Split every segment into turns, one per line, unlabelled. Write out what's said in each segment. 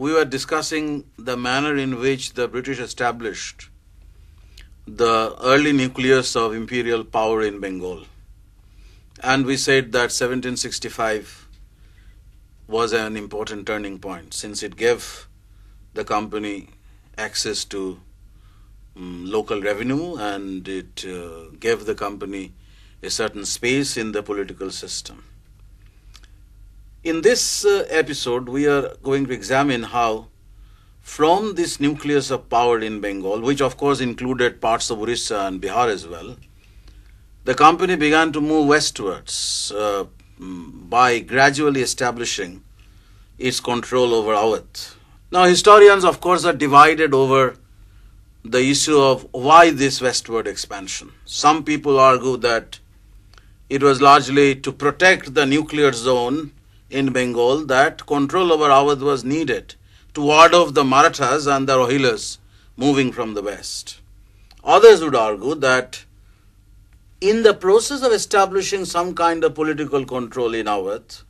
we were discussing the manner in which the British established the early nucleus of imperial power in Bengal. And we said that 1765 was an important turning point, since it gave the company access to local revenue, and it gave the company a certain space in the political system. In this episode, we are going to examine how, from this nucleus of power in Bengal, which of course included parts of Orissa and Bihar as well, the company began to move westwards by gradually establishing its control over Awadh. Now, historians, of course, are divided over the issue of why this westward expansion. Some people argue that it was largely to protect the nuclear zone in Bengal, that control over Awadh was needed to ward off the Marathas and the Rohillas moving from the west. Others would argue that in the process of establishing some kind of political control in Awadh,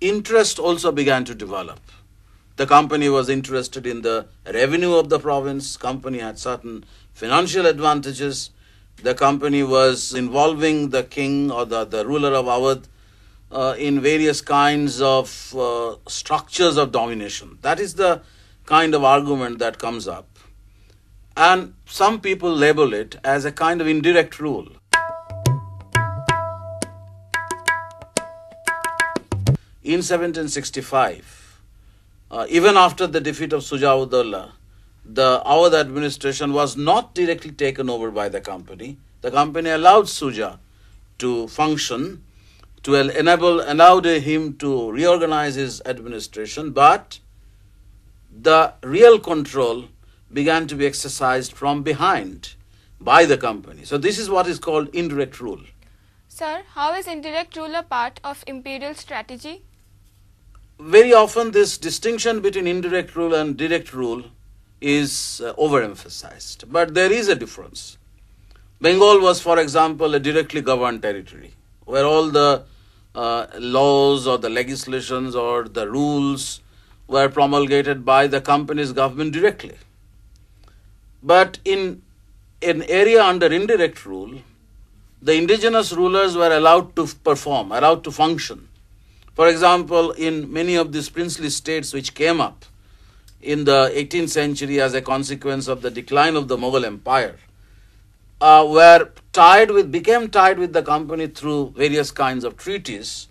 interest also began to develop. The company was interested in the revenue of the province. Company had certain financial advantages. The company was involving the king or the ruler of Awadh in various kinds of structures of domination. That is the kind of argument that comes up. And some people label it as a kind of indirect rule. In 1765, even after the defeat of Shuja-ud-Dawla, the Awadh administration was not directly taken over by the company. The company allowed Shuja to function, allowed him to reorganize his administration, but the real control began to be exercised from behind by the company. So this is what is called indirect rule.
Sir, how is indirect rule a part of imperial strategy?
Very often this distinction between indirect rule and direct rule is overemphasized, but there is a difference. Bengal was, for example, a directly governed territory, where all the laws or the legislations or the rules were promulgated by the company's government directly. But in an area under indirect rule, the indigenous rulers were allowed to perform, allowed to function. For example, in many of these princely states which came up in the 18th century as a consequence of the decline of the Mughal Empire, became tied with the company through various kinds of treaties,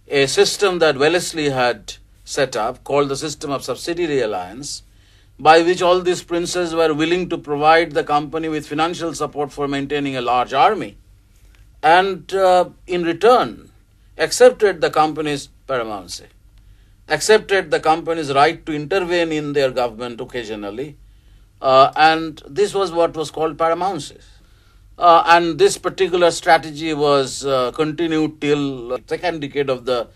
a system that Wellesley had set up called the system of subsidiary alliance, by which all these princes were willing to provide the company with financial support for maintaining a large army, and in return accepted the company's paramountcy, accepted the company's right to intervene in their government occasionally, and this was what was called paramountcy. And this particular strategy was continued till the second decade of the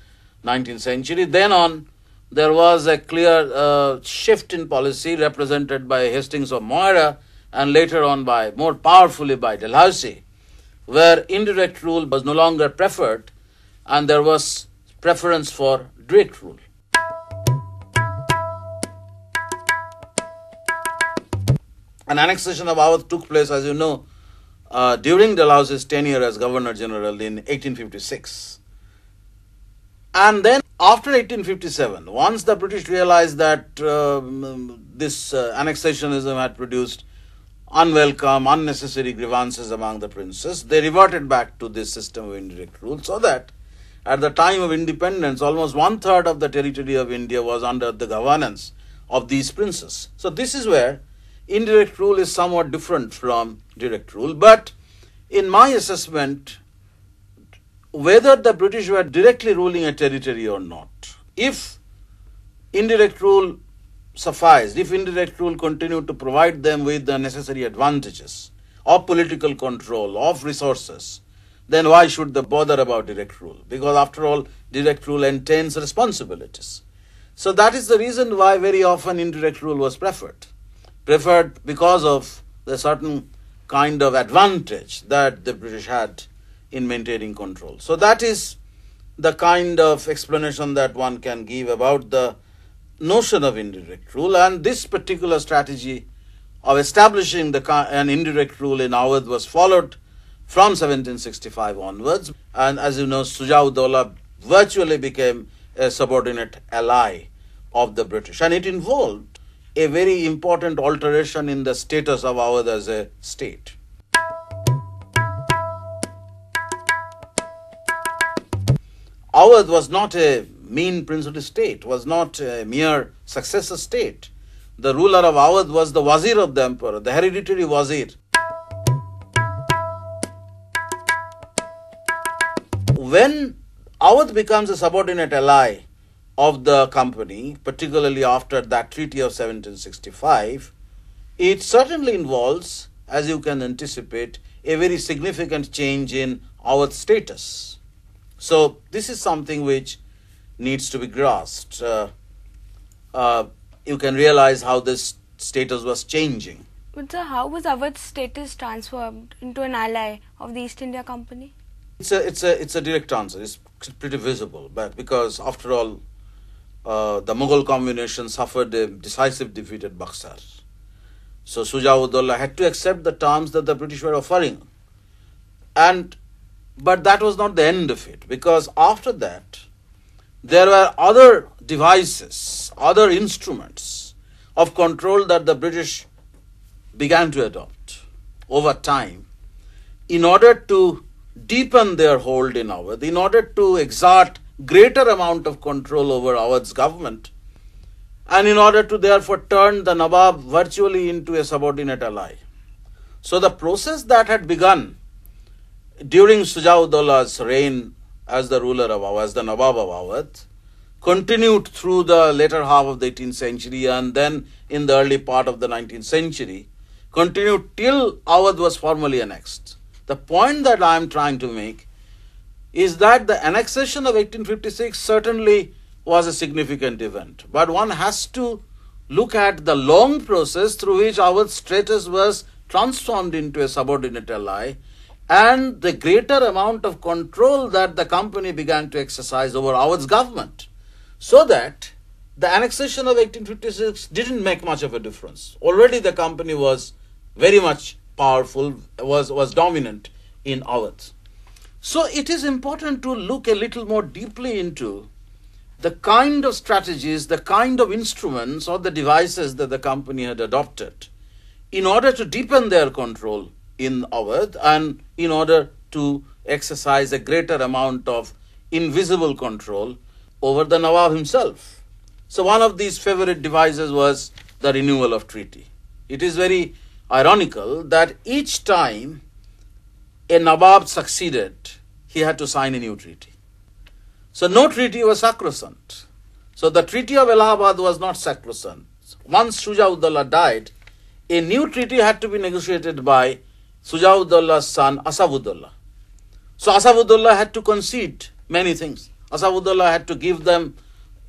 19th century. Then on, there was a clear shift in policy represented by Hastings of Moira, and later on more powerfully by Dalhousie, where indirect rule was no longer preferred and there was preference for direct rule. An annexation of Awadh took place, as you know, during Dalhousie's tenure as Governor General in 1856. And then after 1857, once the British realized that this annexationism had produced unwelcome, unnecessary grievances among the princes, they reverted back to this system of indirect rule, so that at the time of independence, almost 1/3 of the territory of India was under the governance of these princes. So this is where indirect rule is somewhat different from direct rule. But in my assessment, whether the British were directly ruling a territory or not, if indirect rule sufficed, if indirect rule continued to provide them with the necessary advantages of political control, of resources, then why should they bother about direct rule? Because after all, direct rule entails responsibilities. So that is the reason why very often indirect rule was preferred because of the certain kind of advantage that the British had in maintaining control. So that is the kind of explanation that one can give about the notion of indirect rule, and this particular strategy of establishing an indirect rule in Awadh was followed from 1765 onwards. And as you know, Shujā-ud-Dawla virtually became a subordinate ally of the British, and it involved a very important alteration in the status of Awadh as a state. Awadh was not a mean princely state, was not a mere successor state. The ruler of Awadh was the wazir of the emperor, the hereditary wazir. When Awadh becomes a subordinate ally of the company, particularly after that treaty of 1765, it certainly involves, as you can anticipate, a very significant change in Awadh's status. So this is something which needs to be grasped. You can realize how this status was changing.
But sir, how was Awadh's status transformed into an ally of the East India Company?
It's a direct answer. It's pretty visible, but because after all, the Mughal combination suffered a decisive defeat at Buxar. So Shujā-ud-Dawla had to accept the terms that the British were offering. But that was not the end of it, because after that, there were other devices, other instruments of control that the British began to adopt over time in order to deepen their hold in Awadh, in order to exert greater amount of control over Awadh's government, and in order to therefore turn the Nawab virtually into a subordinate ally. So the process that had begun during Shujā-ud-Dawla's reign as the ruler of Awadh, as the Nawab of Awadh, continued through the later half of the 18th century and then in the early part of the 19th century, continued till Awadh was formally annexed. The point that I am trying to make is that the annexation of 1856 certainly was a significant event, but one has to look at the long process through which Awadh's status was transformed into a subordinate ally, and the greater amount of control that the company began to exercise over Awadh's government, so that the annexation of 1856 didn't make much of a difference. Already the company was very much powerful, was dominant in Awadh. So it is important to look a little more deeply into the kind of strategies, the kind of instruments or the devices that the company had adopted in order to deepen their control in Awadh and in order to exercise a greater amount of invisible control over the Nawab himself. So one of these favorite devices was the renewal of treaty. It is very ironical that each time a Nawab succeeded, he had to sign a new treaty. So no treaty was sacrosanct. So the Treaty of Allahabad was not sacrosanct. Once Shujā-ud-Dawla died, a new treaty had to be negotiated by Shujā-ud-Dawla's son Asaf-ud-Dawla. So Asaf-ud-Dawla had to concede many things. Asaf-ud-Dawla had to give them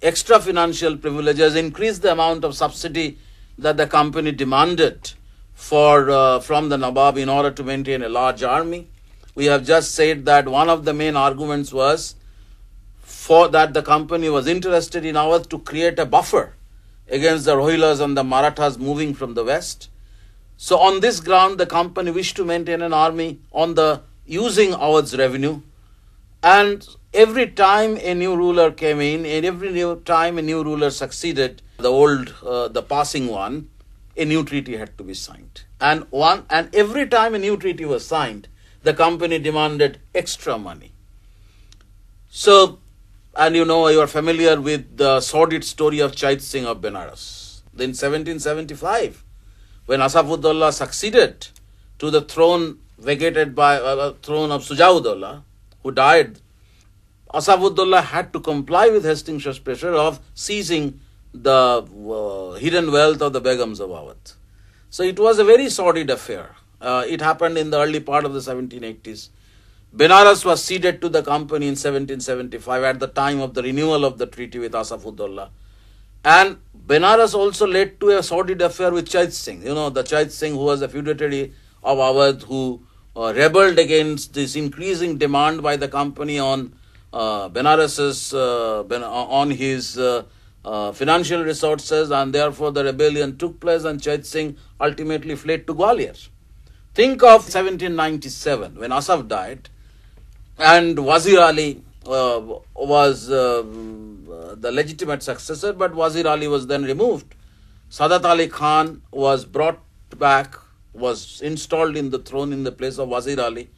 extra financial privileges, increase the amount of subsidy that the company demanded from the Nawab in order to maintain a large army. We have just said that one of the main arguments was that the company was interested in Awadh to create a buffer against the Rohillas and the Marathas moving from the west. So on this ground, the company wished to maintain an army using Awadh's revenue. And every time a new ruler came in, and every time a new ruler succeeded, the passing one, a new treaty had to be signed. And every time a new treaty was signed, the company demanded extra money. So, and you are familiar with the sordid story of Chait Singh of Benares. In 1775, when Asaf-ud-Dawla succeeded to the throne vacated by throne of Shujā-ud-Dawla, who died, Asaf-ud-Dawla had to comply with Hastings's pressure of seizing the hidden wealth of the Begums of Awadh. So it was a very sordid affair. It happened in the early part of the 1780s. Benares was ceded to the company in 1775 at the time of the renewal of the treaty with Asaf-ud-Dawla. And Benares also led to a sordid affair with Chait Singh. The Chait Singh who was a feudatory of Awadh, who rebelled against this increasing demand by the company on Benares's, on his financial resources, and therefore the rebellion took place and Chait Singh ultimately fled to Gwalior. Think of 1797 when Asaf died and Wazir Ali was the legitimate successor, but Wazir Ali was then removed. Sadat Ali Khan was brought back, was installed in the throne in the place of Wazir Ali,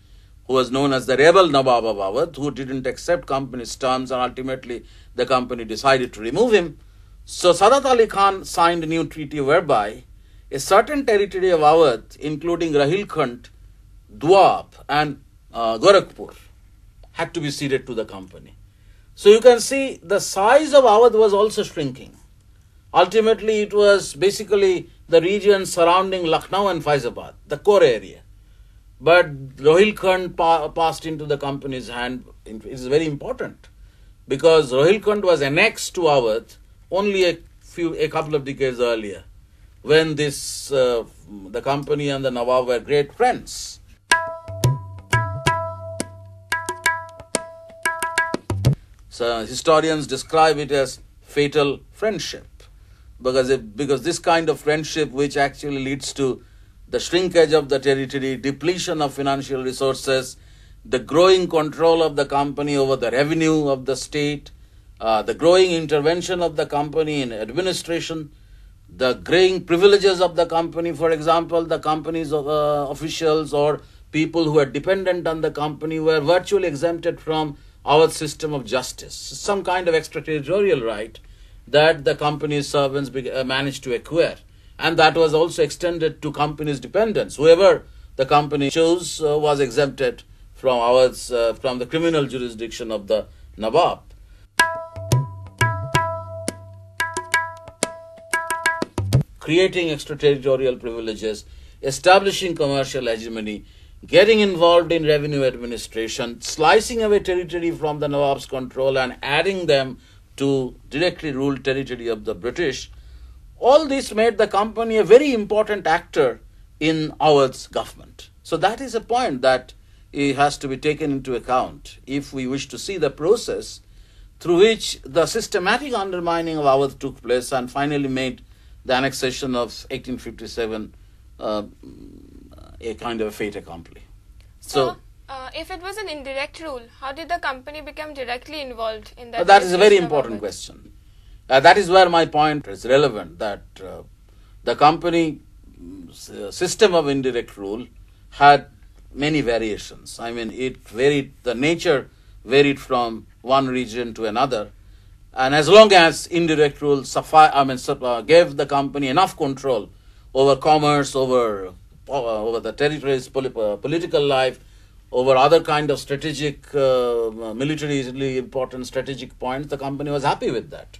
who was known as the rebel Nawab of Awadh, who didn't accept company's terms, and ultimately the company decided to remove him. So Sadat Ali Khan signed a new treaty whereby a certain territory of Awadh, including Rahilkhand, Doab and Gorakhpur, had to be ceded to the company. So you can see the size of Awadh was also shrinking. Ultimately, it was basically the region surrounding Lucknow and Faizabad, the core area. But Rohilkhand passed into the company's hand. It is very important because Rohilkhand was annexed to Awadh only a couple of decades earlier, when the company and the Nawab were great friends. So historians describe it as fatal friendship, because this kind of friendship, which actually leads to the shrinkage of the territory, depletion of financial resources, the growing control of the company over the revenue of the state, the growing intervention of the company in administration, the growing privileges of the company. For example, the company's officials or people who are dependent on the company were virtually exempted from our system of justice, some kind of extraterritorial right that the company's servants managed to acquire. And that was also extended to company's dependents. Whoever the company chose was exempted from from the criminal jurisdiction of the Nawab. Creating extraterritorial privileges, establishing commercial hegemony, getting involved in revenue administration, slicing away territory from the Nawab's control and adding them to directly ruled territory of the British. All this made the company a very important actor in Awadh's government. So that is a point that it has to be taken into account if we wish to see the process through which the systematic undermining of Awadh took place and finally made the annexation of 1857 a kind of a fait accompli.
So if it was an indirect rule, how did the company become directly involved in that?
That is a very important question. That is where my point is relevant, that the company system of indirect rule had many variations. I mean, it varied, the nature varied from one region to another. And as long as indirect rule gave the company enough control over commerce, over the territory's political life, over other kind of strategic, militarily important strategic points, the company was happy with that.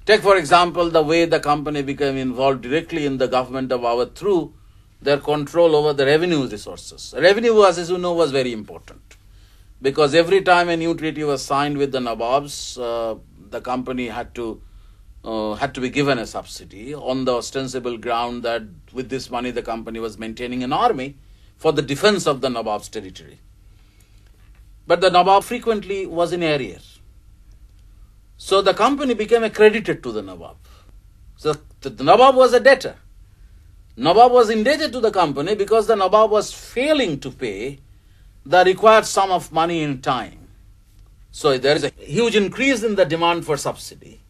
Take, for example, the way the company became involved directly in the government of Awadh through their control over the revenue resources. Revenue was, as you know, was very important, because every time a new treaty was signed with the Nawabs, the company had to be given a subsidy on the ostensible ground that with this money the company was maintaining an army for the defense of the Nawab's territory. But the Nawab frequently was in arrears. So the company became a creditor to the Nawab. So the Nawab was a debtor. Nawab was indebted to the company because the Nawab was failing to pay the required sum of money in time. So there is a huge increase in the demand for subsidy.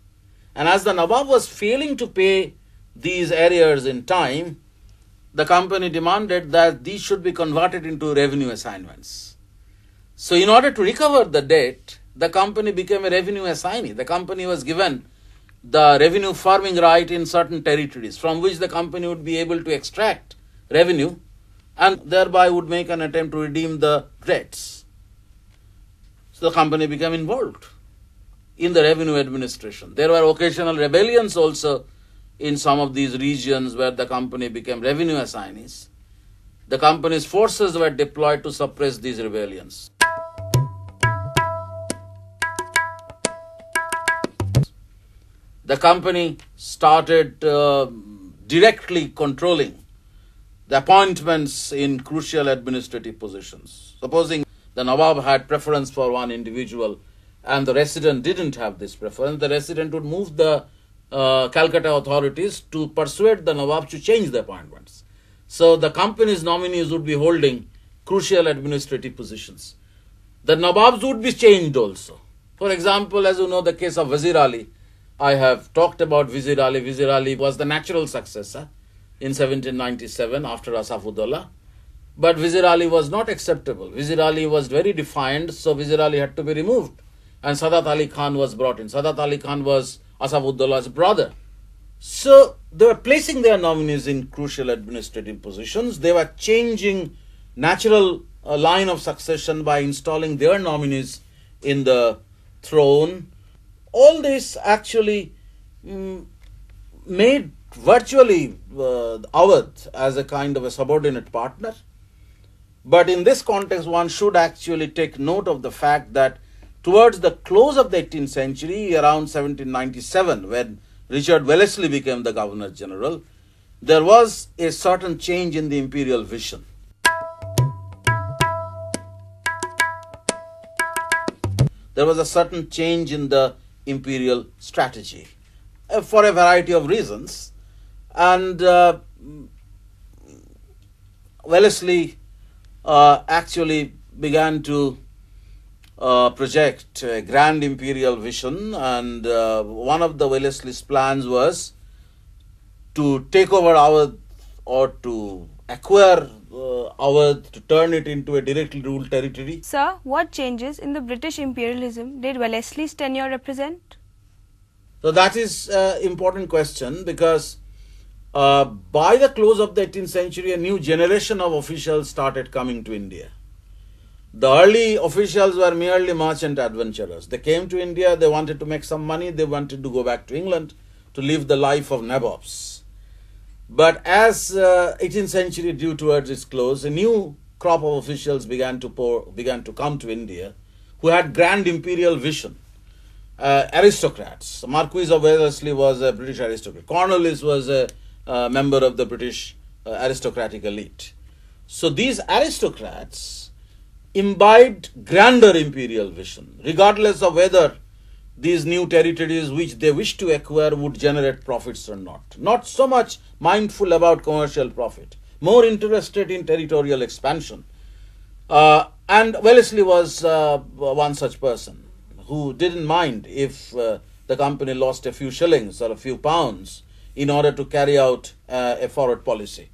And as the Nawab was failing to pay these arrears in time, the company demanded that these should be converted into revenue assignments. So in order to recover the debt, the company became a revenue assignee. The company was given the revenue farming right in certain territories from which the company would be able to extract revenue and thereby would make an attempt to redeem the debts. So the company became involved in the revenue administration. There were occasional rebellions also in some of these regions where the company became revenue assignees. The company's forces were deployed to suppress these rebellions. The company started directly controlling the appointments in crucial administrative positions. Supposing the Nawab had preference for one individual and the resident didn't have this preference, the resident would move the Calcutta authorities to persuade the Nawab to change the appointments. So the company's nominees would be holding crucial administrative positions. The Nawabs would be changed also. For example, as you know, the case of Wazir Ali, I have talked about Wazir Ali. Wazir Ali was the natural successor in 1797 after Asafuddollah. But Wazir Ali was not acceptable. Wazir Ali was very defiant, so Wazir Ali had to be removed. And Sadat Ali Khan was brought in. Sadat Ali Khan was Asafuddolah's brother. So they were placing their nominees in crucial administrative positions. They were changing natural line of succession by installing their nominees in the throne. All this actually made virtually Awadh as a kind of a subordinate partner. But in this context, one should actually take note of the fact that towards the close of the 18th century, around 1797, when Richard Wellesley became the Governor General, there was a certain change in the imperial vision. There was a certain change in the imperial strategy for a variety of reasons. And Wellesley actually began to project a grand imperial vision, and one of the Wellesley's plans was to take over Awadh or to acquire Awadh, to turn it into a directly ruled territory.
Sir, what changes in the British imperialism did Wellesley's tenure represent?
So that is an important question, because by the close of the 18th century, a new generation of officials started coming to India. The early officials were merely merchant adventurers. They came to India, they wanted to make some money, they wanted to go back to England to live the life of nabobs. But as 18th century drew towards its close, a new crop of officials began to come to India who had grand imperial vision. Aristocrats. Marquis of Wellesley was a British aristocrat. Cornwallis was a member of the British aristocratic elite. So these aristocrats imbibed grander imperial vision, regardless of whether these new territories which they wished to acquire would generate profits or not. Not so much mindful about commercial profit, more interested in territorial expansion. And Wellesley was one such person who didn't mind if the company lost a few shillings or a few pounds in order to carry out a forward policy.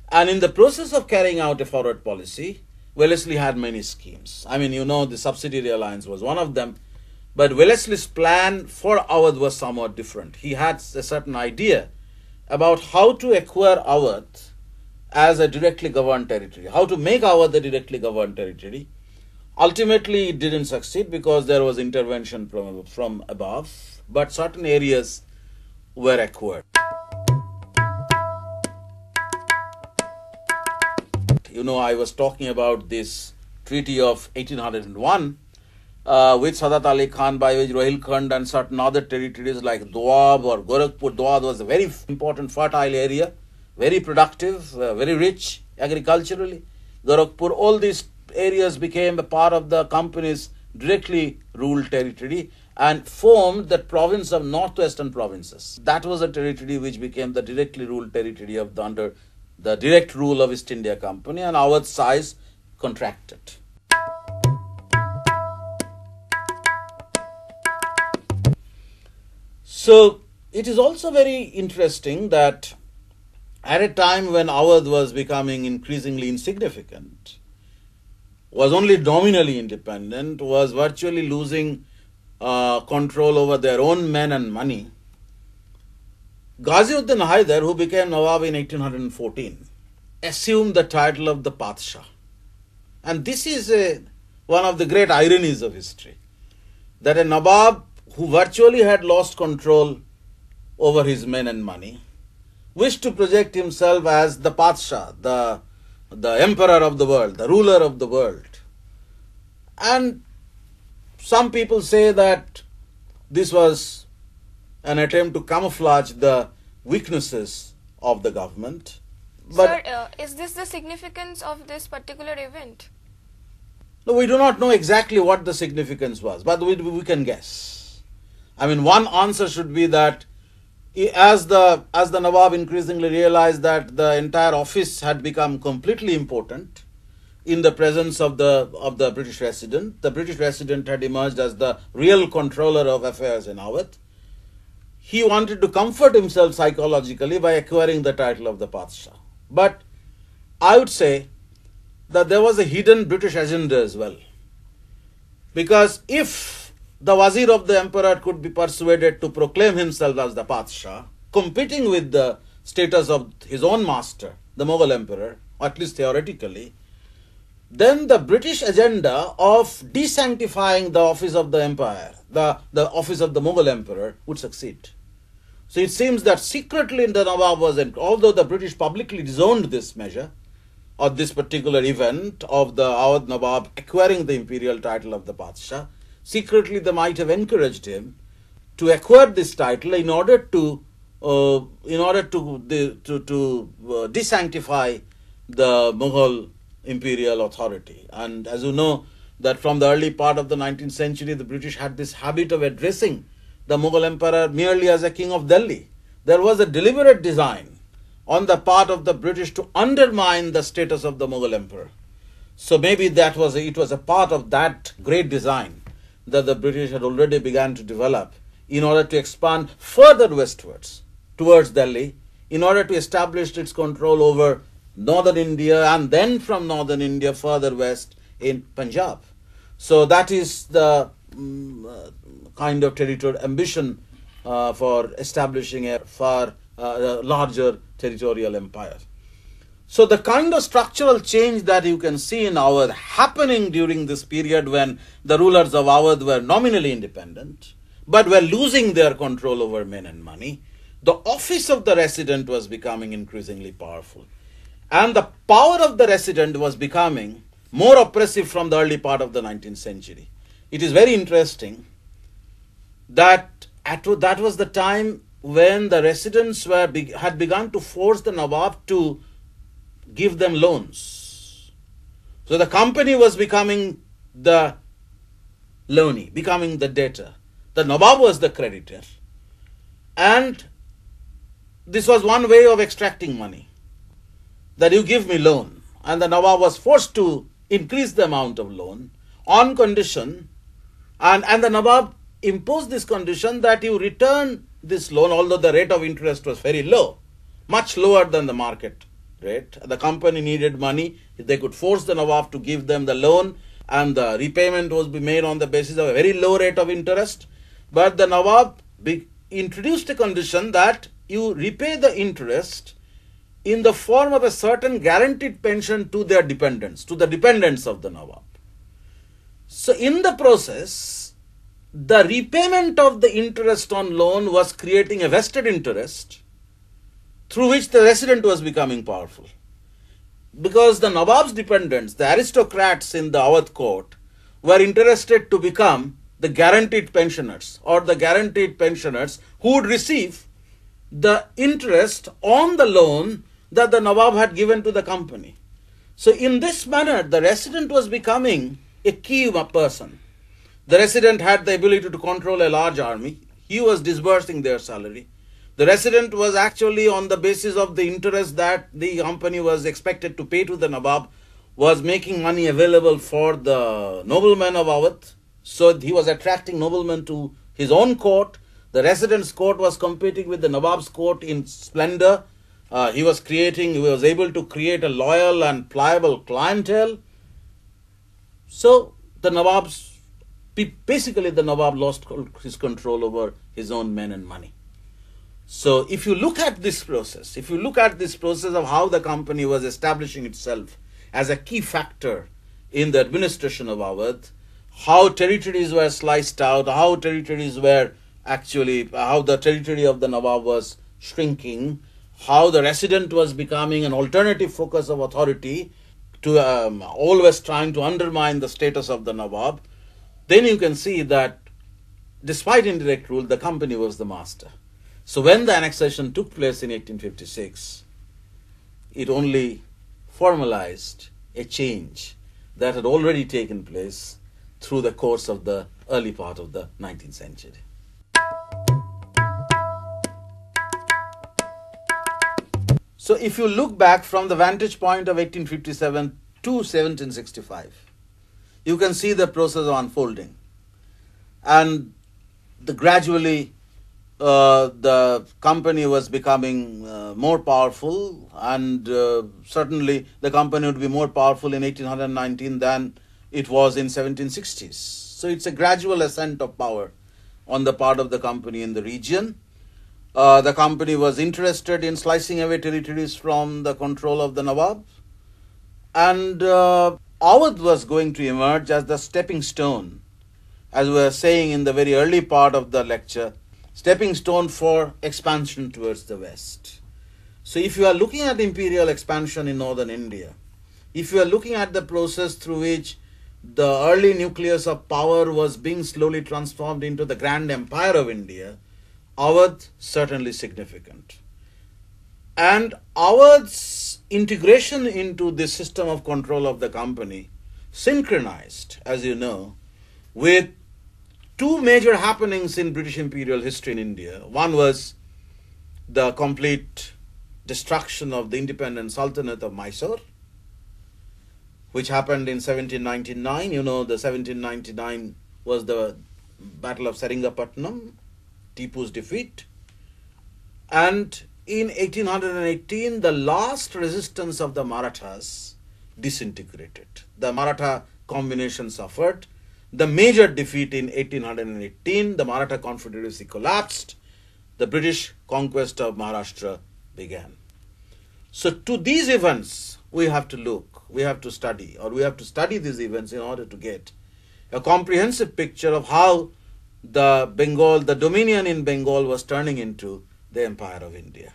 And in the process of carrying out a forward policy, Wellesley had many schemes. I mean, you know, the subsidiary alliance was one of them, but Wellesley's plan for Awadh was somewhat different. He had a certain idea about how to acquire Awadh as a directly governed territory, how to make Awadh a directly governed territory. Ultimately, it didn't succeed because there was intervention from above, but certain areas were acquired. You know, I was talking about this Treaty of 1801 with Sadat Ali Khan, by which Rohilkhand and certain other territories like Doab or Gorakhpur. Doab was a very important fertile area, very productive, very rich agriculturally. Gorakhpur, all these areas became a part of the company's directly ruled territory and formed the province of northwestern provinces. That was a territory which became the directly ruled territory of under the direct rule of East India Company, and Awadh's size contracted. So it is also very interesting that at a time when Awadh was becoming increasingly insignificant, was only nominally independent, was virtually losing control over their own men and money, Ghaziuddin Haidar, who became Nawab in 1814, assumed the title of the Padshah. And this is one of the great ironies of history, that a Nawab who virtually had lost control over his men and money wished to project himself as the Padshah, the emperor of the world, the ruler of the world. And some people say that this was an attempt to camouflage the weaknesses of the government. But
Sir, is this the significance of this particular event?
No, we do not know exactly what the significance was, but we can guess. I mean, one answer should be that as the Nawab increasingly realized that the entire office had become completely important in the presence of the British resident, the British resident had emerged as the real controller of affairs in Awadh. He wanted to comfort himself psychologically by acquiring the title of the Padshah. But I would say that there was a hidden British agenda as well. Because if the Wazir of the Emperor could be persuaded to proclaim himself as the Padshah, competing with the status of his own master, the Mughal Emperor, or at least theoretically, then the British agenda of desanctifying the office of the empire, the office of the Mughal Emperor, would succeed. So it seems that secretly the Nawab was, although the British publicly disowned this measure, or this particular event of the Awadh Nawab acquiring the imperial title of the Padshah, secretly they might have encouraged him to acquire this title in order to desanctify the Mughal imperial authority. And as you know, that from the early part of the 19th century, the British had this habit of addressing the Mughal emperor merely as a king of Delhi. There was a deliberate design on the part of the British to undermine the status of the Mughal emperor. So maybe it was a part of that great design that the British had already begun to develop in order to expand further westwards towards Delhi, in order to establish its control over northern India, and then from northern India further west in Punjab. So that is the kind of territorial ambition for establishing a far larger territorial empire. So the kind of structural change that you can see in Awadh happening during this period when the rulers of Awadh were nominally independent, but were losing their control over men and money, the office of the resident was becoming increasingly powerful. And the power of the resident was becoming more oppressive from the early part of the 19th century. It is very interesting that that was the time when the residents had begun to force the Nawab to give them loans. So the company was becoming the loanee, becoming the debtor. The Nawab was the creditor. And this was one way of extracting money, that you give me loan. And the Nawab was forced to increase the amount of loan on condition, and the Nawab imposed this condition that you return this loan, although the rate of interest was very low, much lower than the market rate. The company needed money. They could force the Nawab to give them the loan, and the repayment was be made on the basis of a very low rate of interest. But the Nawab introduced a condition that you repay the interest in the form of a certain guaranteed pension to their dependents, to the dependents of the Nawab. So in the process, the repayment of the interest on loan was creating a vested interest through which the resident was becoming powerful. Because the Nawab's dependents, the aristocrats in the Awadh court, were interested to become the guaranteed pensioners, or the guaranteed pensioners who would receive the interest on the loan that the Nawab had given to the company. So in this manner, the resident was becoming a key person. The resident had the ability to control a large army. He was disbursing their salary. The resident was actually, on the basis of the interest that the company was expected to pay to the Nawab, was making money available for the noblemen of Awadh. So he was attracting noblemen to his own court. The resident's court was competing with the Nawab's court in splendor. He was able to create a loyal and pliable clientele. So the Nawab lost his control over his own men and money. So if you look at this process, of how the company was establishing itself as a key factor in the administration of Awadh, how territories were sliced out, how the territory of the Nawab was shrinking, how the resident was becoming an alternative focus of authority to always trying to undermine the status of the Nawab, then you can see that despite indirect rule, the company was the master. So when the annexation took place in 1856, it only formalized a change. that had already taken place through the course of the early part of the 19th century. So if you look back from the vantage point of 1857 to 1765, you can see the process of unfolding. And gradually the company was becoming more powerful, and certainly the company would be more powerful in 1819 than it was in 1760s. So it's a gradual ascent of power on the part of the company in the region. The company was interested in slicing away territories from the control of the Nawab, and Awadh was going to emerge as the stepping stone, as we were saying in the very early part of the lecture, stepping stone for expansion towards the west. So if you are looking at imperial expansion in northern India, if you are looking at the process through which the early nucleus of power was being slowly transformed into the grand empire of India, Awadh certainly significant. And Awadh's integration into the system of control of the company synchronized, as you know, with two major happenings in British imperial history in India. One was the complete destruction of the independent Sultanate of Mysore, which happened in 1799. You know, the 1799 was the Battle of Seringapatam, Tipu's defeat. And in 1818, the last resistance of the Marathas disintegrated. The Maratha combination suffered. The major defeat in 1818, the Maratha Confederacy collapsed. The British conquest of Maharashtra began. So to these events, we have to look, we have to study, or we have to study these events in order to get a comprehensive picture of how the dominion in Bengal was turning into the Empire of India.